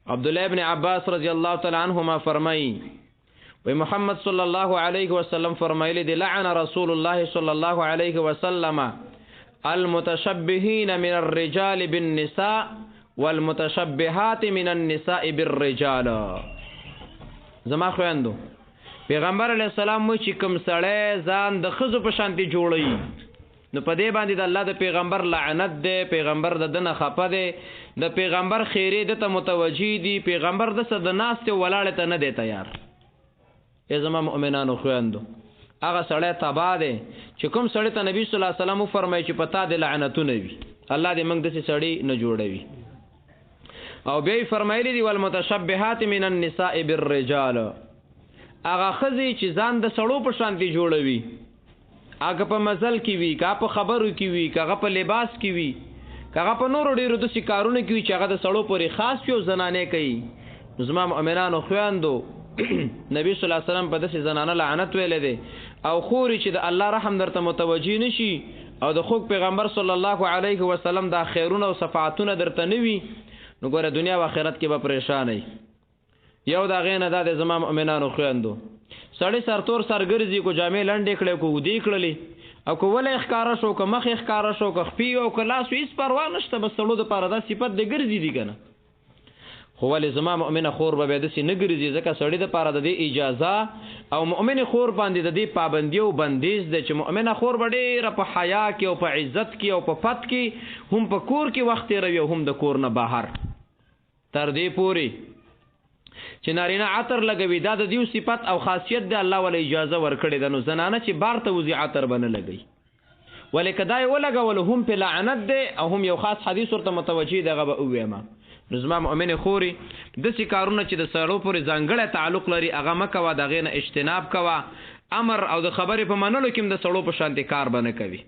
عبدالله ابن عباس رضی الله تعالی عنهما فرمایي و محمد صلی الله علیه وسلم فرمایلی دی لعن رسول الله صلی الله علیه وسلم المتشبهین من الرجال بالنساء والمتشبهات من النساء بالرجال. زما خویندو پیغمبر علیه السلام مو چې کوم سړی ځان د ښځو په شانتي جوړوي نو په دې باندې د الله د پیغمبر لعنت دی، پیغمبر د دنه خفه دی، د پیغمبر خیری دته متوجی دی، پیغمبر د څه د ناستې ولاړې ته نه دی تیار. ای زما مؤمنانو خویندو هغه سړی تباه دی چې کوم سړی ته نبی صلی الله علیه وسلم وفرمایي چې په تا د لعنتونه وي. الله دې موږ داسې سړی نه جوړوي. او بیا یې فرمایلی دي والمتشبهات من النساء بالرجال، هغه ښځې چې ځان د سړو په شانتي جوړوي، هغه په مزل کې وي، که په خبرو کې وي، که هغه په لباس کې وي، که هغه په نورو ډېرو داسې کارونه کې وي چې هغه د سړو پورې خاص وي او زنانې کوي. زما مؤمنانو خویندو نبی صلی الله علیه وسلم په داسې زنانه لعنت ویلی دی او خوري چې د الله رحم درته متوجي نشي او د خوږ پیغمبر صلی الله علیه وسلم دا خیرونه او صفاتونه درته نه وي نو ګوره دنیا و آخرت کې به پریشانئ. یو د هغې نه دا د زما مؤمنانو خویندو سړی سرتور سرګرځي کو جامې لنډې کړې کو ودې کړلې او که ولی ښکاره شو که مخ یې ښکاره شو که خپې او که لاس هېڅ پروا نشته بس سړو دپاره دا صفت دی ګرځي دي که نه. خو ولې زما مؤمنه خور به بیا داسې نه ګرځي ځکه سړي دپاره د دې اجازه او مؤمنې خور باندې د دې پابندي او بندیز دی چې مؤمنه خور به ډېره په حیا کې او په عزت کې او په پت کې هم په کور کې وخت تېروي او هم د کور نه بهر تر دې پورې چې نارینه عطر لګوي دا د دیو صفت او خاصیت دی الله ولا اجازه ورکړې ده. نو زنانه چې بار ته وځي عطر به نه لګوي ولې که دا یې ولګولو هم پې لعنت دی او هم یو خاص حدیث ورته متوجه دی هغه به وویمه. نو زما مؤمنې خورې داسې کارونه چې د سړو پورې ځانګړی تعلق لري هغه مه کوه، د هغې نه اجتناب کوه. امر او د خبرې په منلو کې هم د سړو په شانتې کار به نه کوي.